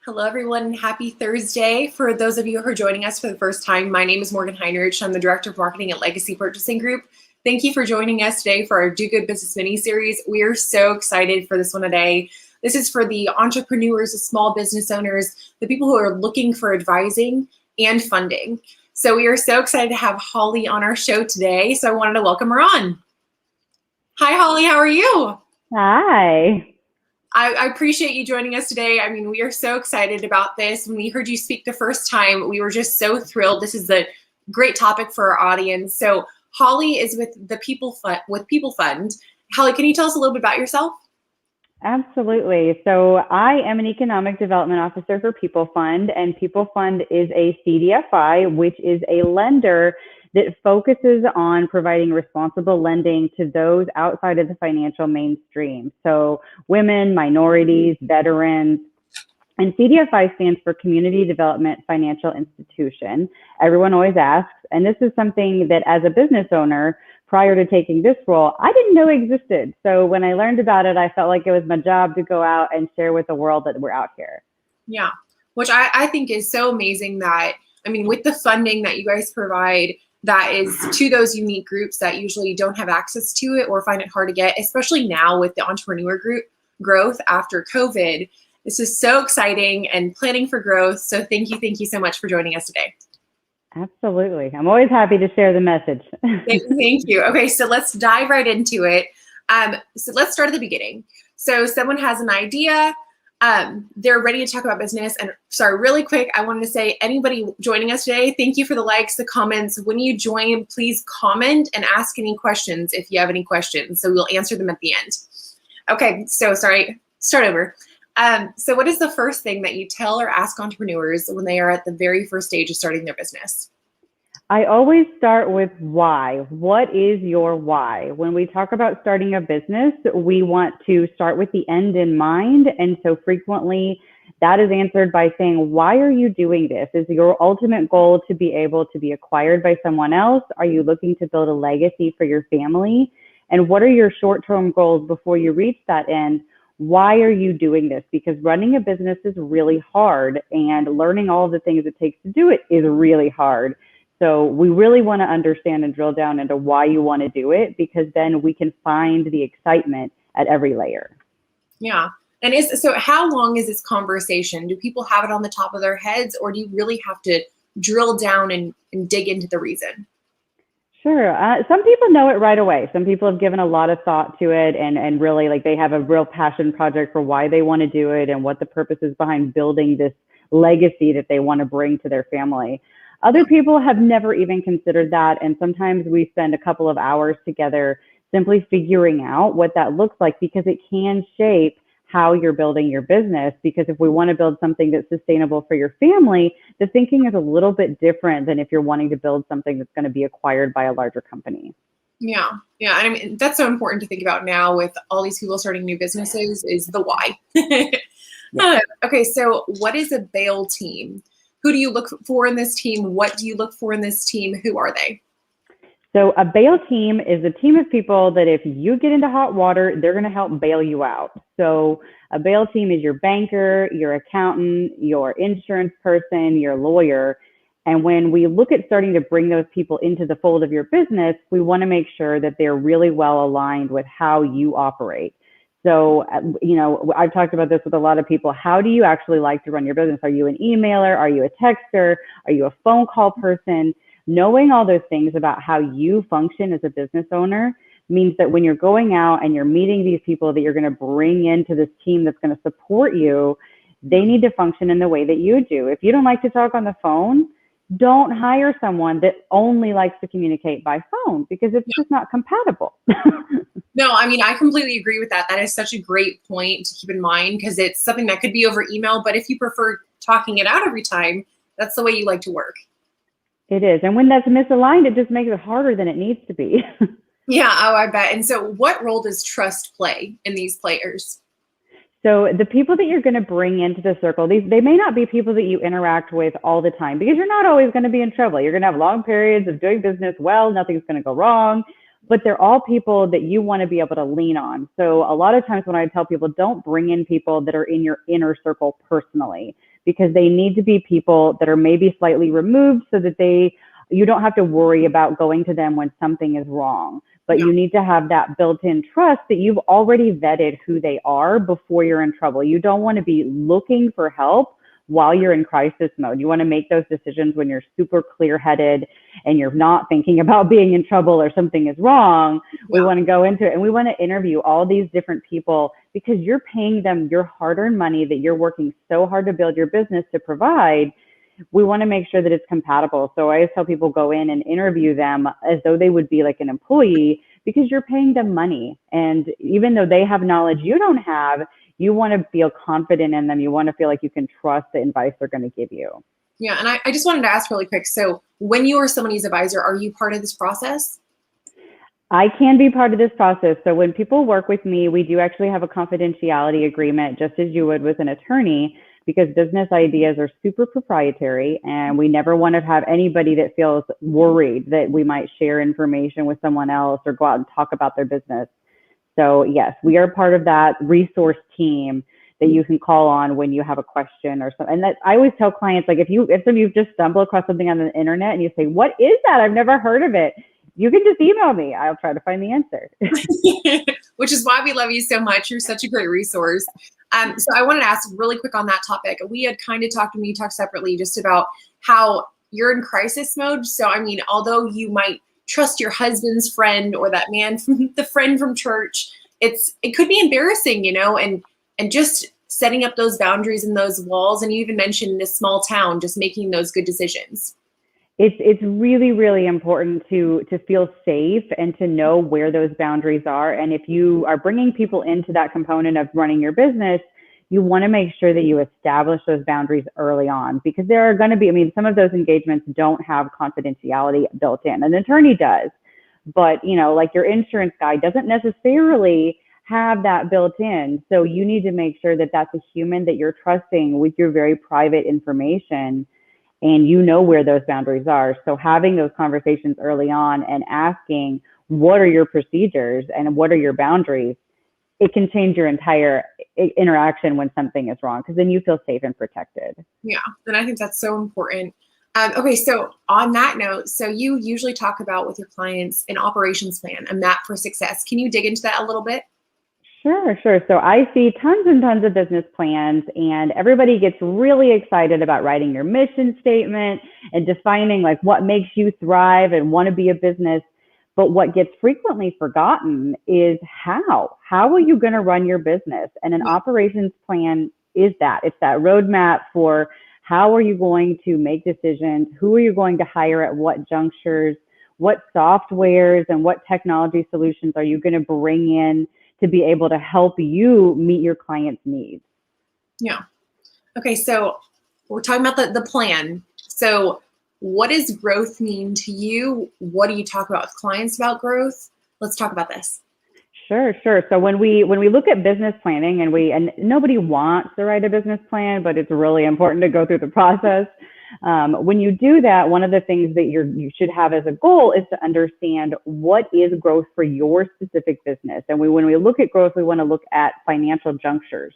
Hello, everyone. Happy Thursday. For those of you who are joining us for the first time, my name is Morgan Heinrich. I'm the Director of Marketing at Legacy Purchasing Group. Thank you for joining us today for our Do Good Business mini-series. We are so excited for this one today. This is for the entrepreneurs, the small business owners, the people who are looking for advising and funding. So we are so excited to have Holly on our show today. So I wanted to welcome her on. Hi, Holly. How are you? Hi. I appreciate you joining us today. I mean, we are so excited about this. When we heard you speak the first time, we were just so thrilled. This is a great topic for our audience. So Holly is with the PeopleFund. Holly, can you tell us a little bit about yourself? Absolutely. So I am an economic development officer for PeopleFund, and PeopleFund is a CDFI, which is a lender that focuses on providing responsible lending to those outside of the financial mainstream. So women, minorities, veterans, and CDFI stands for Community Development Financial Institution. Everyone always asks, and this is something that as a business owner, prior to taking this role, I didn't know existed. So when I learned about it, I felt like it was my job to go out and share with the world that we're out here. Yeah, which I think is so amazing that, I mean, with the funding that you guys provide, that is to those unique groups that usually don't have access to it or find it hard to get, especially now with the entrepreneur group growth after COVID. This is so exciting and planning for growth. So thank you so much for joining us today. Absolutely. I'm always happy to share the message. Thank you. Okay, so let's dive right into it. So let's start at the beginning. So someone has an idea, they're ready to talk about business. And sorry, really quick, I wanted to say, anybody joining us today, thank you for the likes, the comments. When you join, please comment and ask any questions if you have any questions. So we'll answer them at the end. Okay, so sorry, start over. So what is the first thing that you tell or ask entrepreneurs when they are at the very first stage of starting their business? I always start with why. What is your why? When we talk about starting a business, we want to start with the end in mind. And so frequently that is answered by saying, why are you doing this? Is your ultimate goal to be able to be acquired by someone else? Are you looking to build a legacy for your family? And what are your short-term goals before you reach that end? Why are you doing this? Because running a business is really hard, and learning all of the things it takes to do it is really hard. So we really want to understand and drill down into why you want to do it, because then we can find the excitement at every layer. Yeah. And so how long is this conversation? Do people have it on the top of their heads, or do you really have to drill down and dig into the reason? Sure. Some people know it right away. Some people have given a lot of thought to it and really like they have a real passion project for why they want to do it and what the purpose is behind building this legacy that they want to bring to their family. Other people have never even considered that. And sometimes we spend a couple of hours together simply figuring out what that looks like, because it can shape how you're building your business. Because if we want to build something that's sustainable for your family, the thinking is a little bit different than if you're wanting to build something that's going to be acquired by a larger company. Yeah. And I mean, that's so important to think about now with all these people starting new businesses, is the why. Yeah. Okay, so what is a bail team? Who do you look for in this team? What do you look for in this team? Who are they? So a bail team is a team of people that if you get into hot water, they're going to help bail you out. So a bail team is your banker, your accountant, your insurance person, your lawyer. And when we look at starting to bring those people into the fold of your business, we want to make sure that they're really well aligned with how you operate. So, I've talked about this with a lot of people. How do you actually like to run your business? Are you an emailer? Are you a texter? Are you a phone call person? Knowing all those things about how you function as a business owner means that when you're going out and you're meeting these people that you're going to bring into this team that's going to support you, they need to function in the way that you do. If you don't like to talk on the phone, don't hire someone that only likes to communicate by phone, because it's just not compatible. No, I mean, I completely agree with that. That is such a great point to keep in mind, because it's something that could be over email, but if you prefer talking it out every time, that's the way you like to work. It is. And when that's misaligned, it just makes it harder than it needs to be. Yeah, I bet. And so what role does trust play in these players? So the people that you're going to bring into the circle, they may not be people that you interact with all the time, because you're not always going to be in trouble. You're going to have long periods of doing business well, nothing's going to go wrong, but they're all people that you want to be able to lean on. So a lot of times when I tell people, don't bring in people that are in your inner circle personally. because they need to be people that are maybe slightly removed so that you don't have to worry about going to them when something is wrong. But you need to have that built-in trust that you've already vetted who they are before you're in trouble. You don't want to be looking for help while you're in crisis mode. You want to make those decisions when you're super clear-headed and you're not thinking about being in trouble or something is wrong. We want to go into it and we want to interview all these different people because you're paying them your hard-earned money that you're working so hard to build your business to provide. We want to make sure that it's compatible. So I always tell people go in and interview them as though they would be like an employee because you're paying them money. And even though they have knowledge you don't have, you want to feel confident in them. You want to feel like you can trust the advice they're going to give you. Yeah. And I just wanted to ask really quick. So when you are somebody's advisor, are you part of this process? I can be part of this process. So when people work with me, we do actually have a confidentiality agreement, just as you would with an attorney, because business ideas are super proprietary and we never want to have anybody that feels worried that we might share information with someone else or go out and talk about their business. So yes, we are part of that resource team that you can call on when you have a question or something. And that I always tell clients, like if you've just stumbled across something on the internet and you say, what is that? I've never heard of it. You can just email me. I'll try to find the answer. Which is why we love you so much. You're such a great resource. So I wanted to ask really quick on that topic. We had kind of talked separately just about how you're in crisis mode. So, I mean, although you might trust your husband's friend or that man from the friend from church, it could be embarrassing, and just setting up those boundaries and those walls. And you even mentioned in a small town, just making those good decisions. It's really, really important to feel safe and to know where those boundaries are. And if you are bringing people into that component of running your business, you want to make sure that you establish those boundaries early on, because there are going to be, some of those engagements don't have confidentiality built in. An attorney does, but like your insurance guy doesn't necessarily have that built in. So you need to make sure that that's a human that you're trusting with your very private information. And you know where those boundaries are. So having those conversations early on and asking, what are your procedures and what are your boundaries? It can change your entire interaction when something is wrong, because then you feel safe and protected. Yeah, and I think that's so important. Okay, so on that note, so you usually talk about with your clients an operations plan, a map for success. Can you dig into that a little bit? Sure. So I see tons and tons of business plans, and everybody gets really excited about writing your mission statement and defining like what makes you thrive and want to be a business. But what gets frequently forgotten is how are you going to run your business? And an operations plan is that. It's that roadmap for how are you going to make decisions? Who are you going to hire at what junctures? What softwares and what technology solutions are you going to bring in to be able to help you meet your clients' needs? Yeah. Okay, so we're talking about the plan. So what does growth mean to you? What do you talk about with clients about growth? Let's talk about this. Sure. So when we look at business planning, and nobody wants to write a business plan, but it's really important to go through the process. When you do that, one of the things that you should have as a goal is to understand what is growth for your specific business. And when we look at growth, we want to look at financial junctures.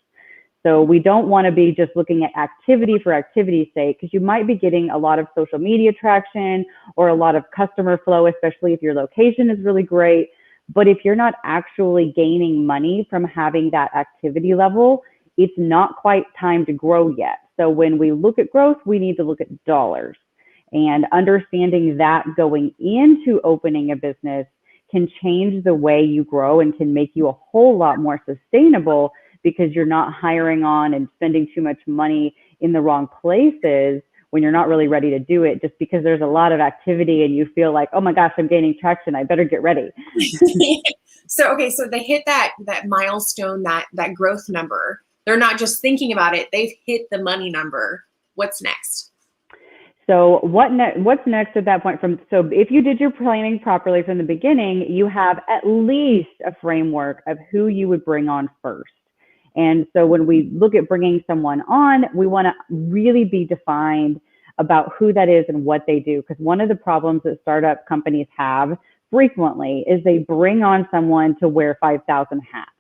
So we don't want to be just looking at activity for activity's sake, because you might be getting a lot of social media traction or a lot of customer flow, especially if your location is really great. But if you're not actually gaining money from having that activity level, it's not quite time to grow yet. So when we look at growth, we need to look at dollars, and understanding that going into opening a business can change the way you grow and can make you a whole lot more sustainable, because you're not hiring on and spending too much money in the wrong places when you're not really ready to do it, just because there's a lot of activity and you feel like, oh my gosh, I'm gaining traction, I better get ready. So they hit that milestone, that growth number. They're not just thinking about it, they've hit the money number. What's next? So what's next at that point? So if you did your planning properly from the beginning, you have at least a framework of who you would bring on first. And so when we look at bringing someone on, we want to really be defined about who that is and what they do. Because one of the problems that startup companies have frequently is they bring on someone to wear 5,000 hats.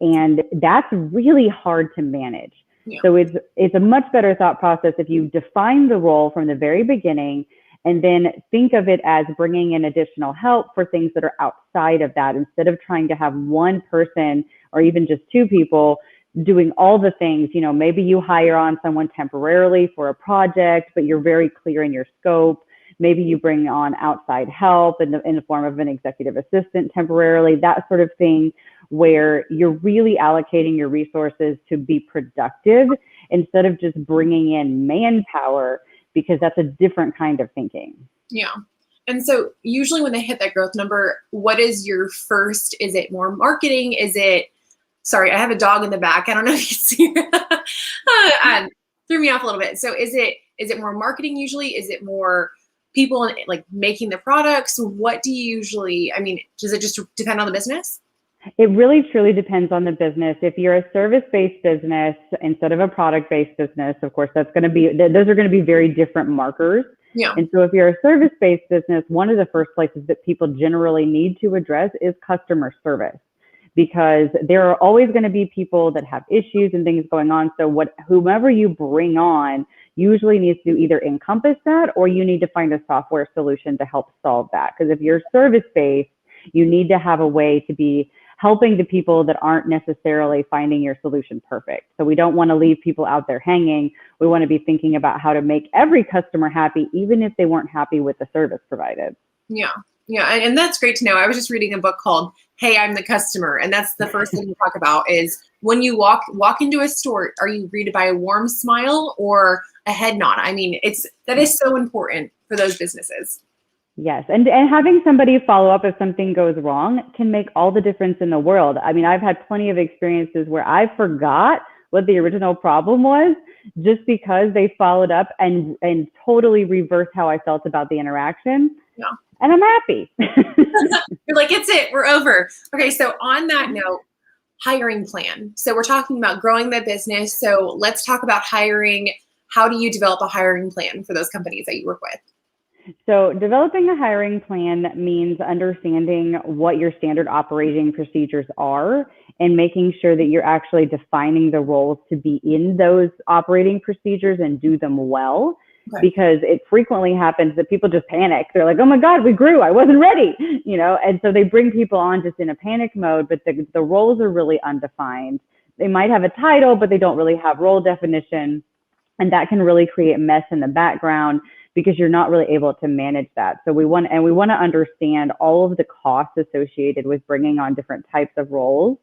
And that's really hard to manage. Yeah. So it's a much better thought process if you define the role from the very beginning and then think of it as bringing in additional help for things that are outside of that, instead of trying to have one person or even just two people doing all the things. You know, maybe you hire on someone temporarily for a project, but you're very clear in your scope. Maybe you bring on outside help in the form of an executive assistant temporarily, that sort of thing, where you're really allocating your resources to be productive instead of just bringing in manpower, because that's a different kind of thinking. Yeah. And so usually when they hit that growth number, what is your first, is it more marketing? Sorry, I have a dog in the back. I don't know if you see threw me off a little bit. So is it more marketing usually? Is it more people like making the products? What do you usually, I mean, does it just depend on the business? It really truly depends on the business. If you're a service-based business instead of a product-based business, of course, those are going to be very different markers. Yeah. And so if you're a service-based business, one of the first places that people generally need to address is customer service, because there are always going to be people that have issues and things going on. So whomever you bring on usually needs to either encompass that, or you need to find a software solution to help solve that. Because if you're service-based, you need to have a way to be helping the people that aren't necessarily finding your solution perfect. So we don't want to leave people out there hanging. We want to be thinking about how to make every customer happy, even if they weren't happy with the service provided. Yeah. Yeah. And that's great to know. I was just reading a book called Hey, I'm the Customer. And that's the first thing you talk about is when you walk into a store, are you greeted by a warm smile or a head nod? I mean, that is so important for those businesses. Yes. And having somebody follow up if something goes wrong can make all the difference in the world. I mean, I've had plenty of experiences where I forgot what the original problem was just because they followed up and totally reversed how I felt about the interaction. Yeah. And I'm happy. You're like, it's it, we're over. Okay. So on that note, hiring plan. So we're talking about growing the business. So let's talk about hiring. How do you develop a hiring plan for those companies that you work with? So developing a hiring plan means understanding what your standard operating procedures are and making sure that you're actually defining the roles to be in those operating procedures and do them well. Okay. Because it frequently happens that people just panic. They're like, oh my God, we grew, I wasn't ready, and so they bring people on just in a panic mode, but the roles are really undefined. They might have a title, but they don't really have role definition. And that can really create mess in the background, because you're not really able to manage that. So we want to understand all of the costs associated with bringing on different types of roles,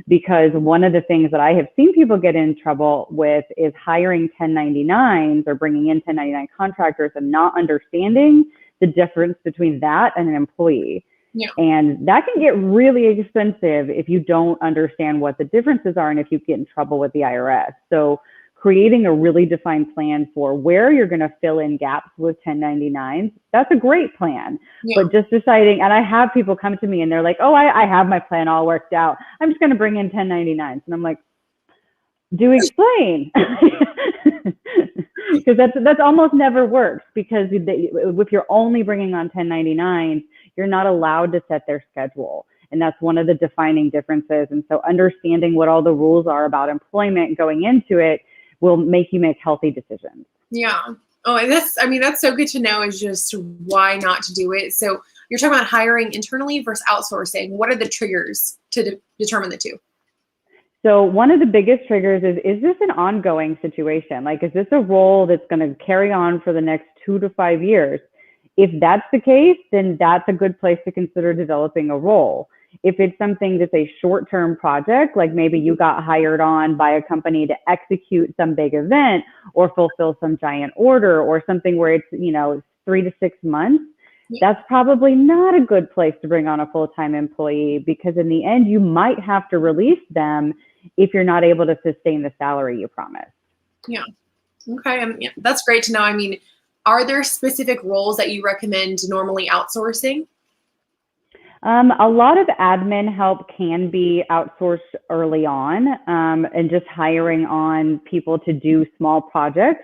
because one of the things that I have seen people get in trouble with is hiring 1099s or bringing in 1099 contractors and not understanding the difference between that and an employee. Yeah. And that can get really expensive if you don't understand what the differences are and if you get in trouble with the IRS. So creating a really defined plan for where you're going to fill in gaps with 1099s, that's a great plan. Yeah. But just deciding, and I have people come to me and they're like, oh, I have my plan all worked out. I'm just going to bring in 1099s. And I'm like, do explain. Because that's almost never works, because if you're only bringing on 1099s, you're not allowed to set their schedule. And that's one of the defining differences. And so understanding what all the rules are about employment going into it will make you make healthy decisions. Yeah. Oh, and that's so good to know, is just why not to do it. So you're talking about hiring internally versus outsourcing. What are the triggers to determine the two? So one of the biggest triggers is this an ongoing situation? Like, is this a role that's going to carry on for the next 2 to 5 years? If that's the case, then that's a good place to consider developing a role. If it's something that's a short-term project, like maybe you got hired on by a company to execute some big event or fulfill some giant order or something where it's, 3 to 6 months, that's probably not a good place to bring on a full-time employee, because in the end, you might have to release them if you're not able to sustain the salary you promised. Yeah. Okay. That's great to know. I mean, are there specific roles that you recommend normally outsourcing? A lot of admin help can be outsourced early on, and just hiring on people to do small projects.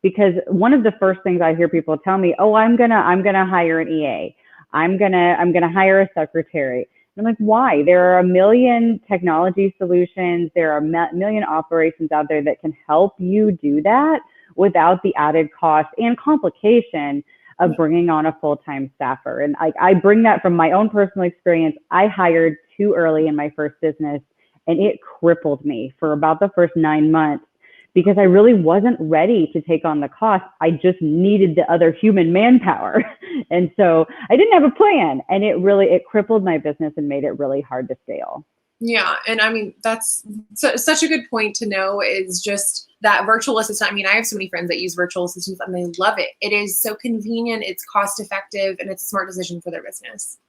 Because one of the first things I hear people tell me, oh, I'm gonna hire an EA. I'm gonna hire a secretary. I'm like, why? There are a million technology solutions. There are a million operations out there that can help you do that without the added cost and complication of bringing on a full-time staffer. And I bring that from my own personal experience. I hired too early in my first business, and it crippled me for about the first 9 months because I really wasn't ready to take on the cost. I just needed the other human manpower. And so I didn't have a plan, and it crippled my business and made it really hard to scale. Yeah. And I mean, that's such a good point to know, is just that virtual assistant. I mean, I have so many friends that use virtual assistants and they love it. It is so convenient, it's cost effective, and it's a smart decision for their business.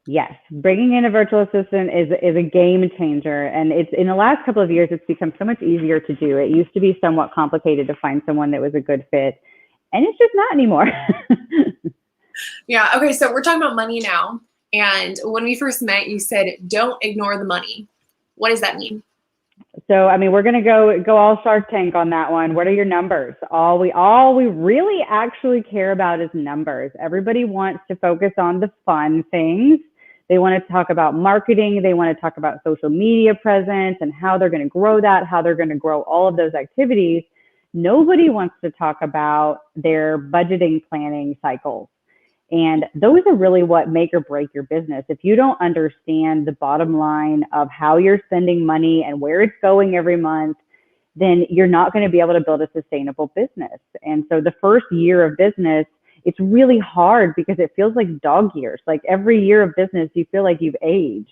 Yes, bringing in a virtual assistant is a game changer. And it's in the last couple of years, it's become so much easier to do. It used to be somewhat complicated to find someone that was a good fit, and it's just not anymore. Yeah. Okay. So we're talking about money now. And when we first met, you said, don't ignore the money. What does that mean? So, I mean, we're going to go all Shark Tank on that one. What are your numbers? All we really actually care about is numbers. Everybody wants to focus on the fun things. They want to talk about marketing. They want to talk about social media presence and how they're going to grow that, how they're going to grow all of those activities. Nobody wants to talk about their budgeting planning cycles. And those are really what make or break your business. If you don't understand the bottom line of how you're spending money and where it's going every month, then you're not going to be able to build a sustainable business. And so the first year of business, it's really hard because it feels like dog years. Like every year of business, you feel like you've aged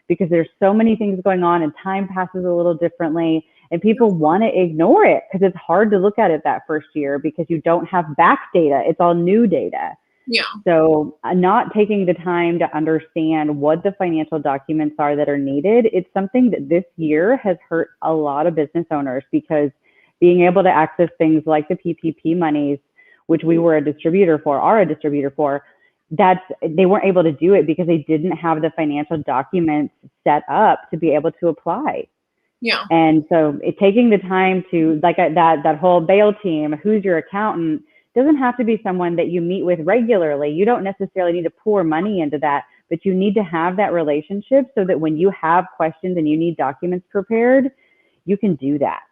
because there's so many things going on and time passes a little differently. And people want to ignore it because it's hard to look at it that first year because you don't have back data. It's all new data. Yeah. So not taking the time to understand what the financial documents are that are needed, it's something that this year has hurt a lot of business owners because being able to access things like the PPP monies, which we are a distributor for, they weren't able to do it because they didn't have the financial documents set up to be able to apply. Yeah. And so taking the time to, like that whole bail team, who's your accountant, doesn't have to be someone that you meet with regularly. You don't necessarily need to pour money into that, but you need to have that relationship so that when you have questions and you need documents prepared, you can do that.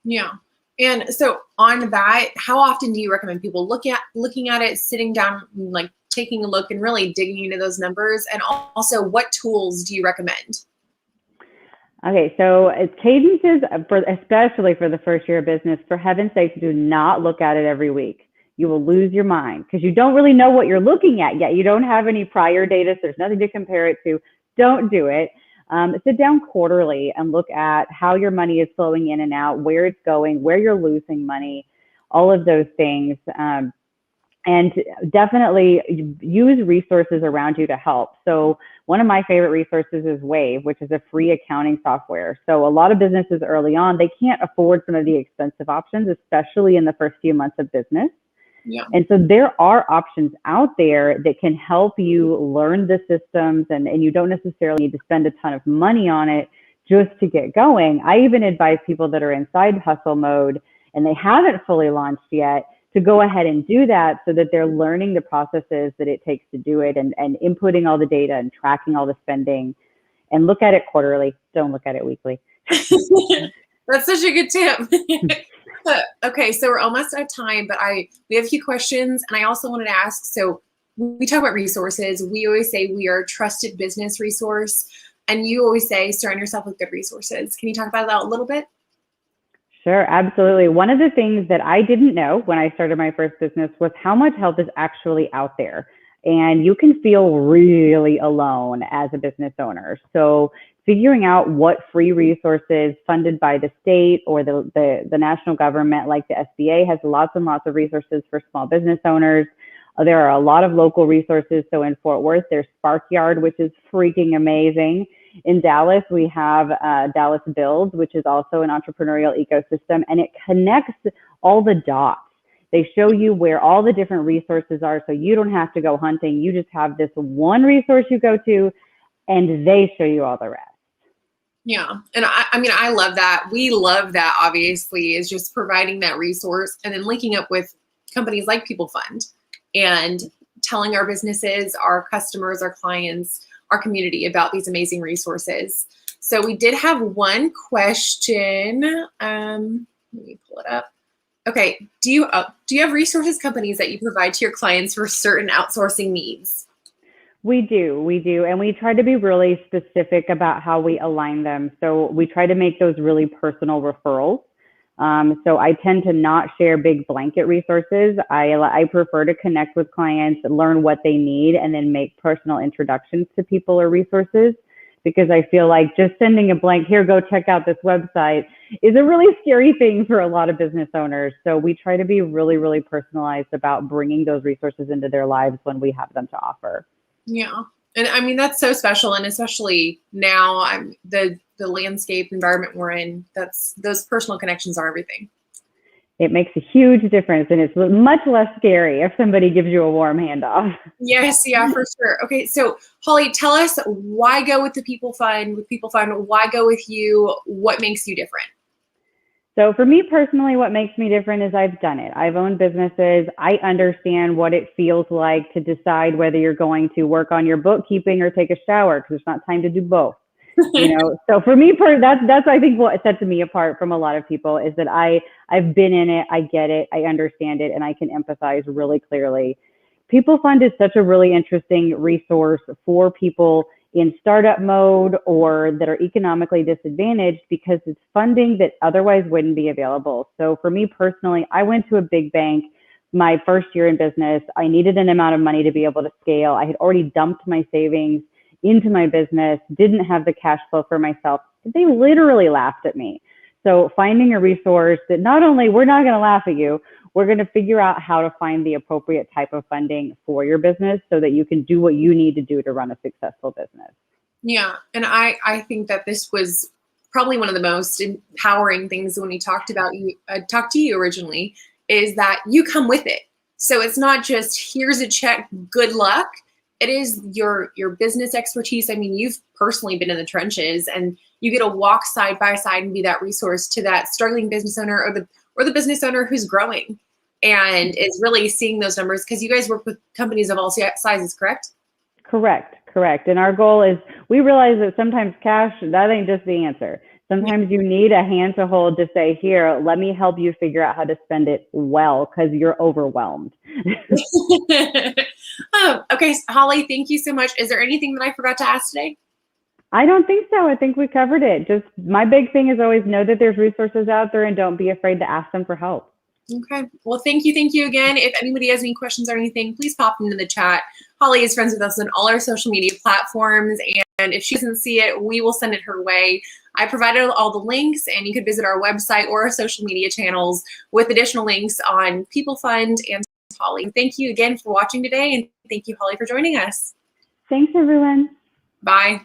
Yeah. And so on that, how often do you recommend people looking at it, sitting down, like taking a look and really digging into those numbers? And also, what tools do you recommend? Okay, so cadences, especially for the first year of business, for heaven's sake, do not look at it every week. You will lose your mind because you don't really know what you're looking at yet. You don't have any prior data, so there's nothing to compare it to. Don't do it. Sit down quarterly and look at how your money is flowing in and out, where it's going, where you're losing money, all of those things. And definitely use resources around you to help. So one of my favorite resources is Wave, which is a free accounting software. So a lot of businesses early on, they can't afford some of the expensive options, especially in the first few months of business. Yeah. And so there are options out there that can help you learn the systems, and you don't necessarily need to spend a ton of money on it just to get going. I even advise people that are in side hustle mode and they haven't fully launched yet to go ahead and do that so that they're learning the processes that it takes to do it and inputting all the data and tracking all the spending, and look at it quarterly. Don't look at it weekly. That's such a good tip. Okay, so we're almost out of time, but we have a few questions, and I also wanted to ask, so we talk about resources. We always say we are a trusted business resource, and you always say surround yourself with good resources. Can you talk about that a little bit? Sure, absolutely. One of the things that I didn't know when I started my first business was how much help is actually out there. And you can feel really alone as a business owner. So figuring out what free resources funded by the state or the national government, like the SBA, has lots and lots of resources for small business owners. There are a lot of local resources. So in Fort Worth, there's Sparkyard, which is freaking amazing. In Dallas, we have Dallas Builds, which is also an entrepreneurial ecosystem, and it connects all the dots. They show you where all the different resources are, so you don't have to go hunting. You just have this one resource you go to, and they show you all the rest. Yeah. And I mean, I love that. We love that, obviously, is just providing that resource and then linking up with companies like PeopleFund and telling our businesses, our customers, our clients our community about these amazing resources. So we did have one question. Let me pull it up. Okay, do you have resources companies that you provide to your clients for certain outsourcing needs? We do. And we try to be really specific about how we align them. So we try to make those really personal referrals. So I tend to not share big blanket resources. I prefer to connect with clients, learn what they need, and then make personal introductions to people or resources, because I feel like just sending a blank, here, go check out this website, is a really scary thing for a lot of business owners. So we try to be really, really personalized about bringing those resources into their lives when we have them to offer. Yeah. And I mean, that's so special. And especially now, the landscape environment we're in, those personal connections are everything. It makes a huge difference, and it's much less scary if somebody gives you a warm handoff. Yes, yeah, for sure. Okay, so Holly, tell us, why go with the PeopleFund? Why go with you? What makes you different? So for me personally, what makes me different is I've done it. I've owned businesses. I understand what it feels like to decide whether you're going to work on your bookkeeping or take a shower, because there's not time to do both. So for me, that's I think what sets me apart from a lot of people, is that I've been in it, I get it, I understand it, and I can empathize really clearly. PeopleFund is such a really interesting resource for people in startup mode or that are economically disadvantaged, because it's funding that otherwise wouldn't be available. So for me personally, I went to a big bank my first year in business. I needed an amount of money to be able to scale. I had already dumped my savings into my business, didn't have the cash flow for myself. They literally laughed at me. So finding a resource that not only we're not going to laugh at you, we're going to figure out how to find the appropriate type of funding for your business so that you can do what you need to do to run a successful business. Yeah, and I think that this was probably one of the most empowering things when we talked to you originally, is that you come with it. So it's not just, here's a check, good luck. It is your business expertise. I mean, you've personally been in the trenches, and you get to walk side by side and be that resource to that struggling business owner or the business owner who's growing and is really seeing those numbers, because you guys work with companies of all sizes, correct? Correct. And our goal is, we realize that sometimes cash, that ain't just the answer. Sometimes you need a hand to hold to say, here, let me help you figure out how to spend it well, because you're overwhelmed. Okay, Holly, thank you so much. Is there anything that I forgot to ask today? I don't think so. I think we covered it. Just my big thing is always know that there's resources out there, and don't be afraid to ask them for help. Okay. Well, thank you again. If anybody has any questions or anything, please pop them into the chat. Holly is friends with us on all our social media platforms, and if she doesn't see it, we will send it her way. I provided all the links, and you could visit our website or our social media channels with additional links on PeopleFund and Holly. Thank you again for watching today, and thank you, Holly, for joining us. Thanks, everyone. Bye.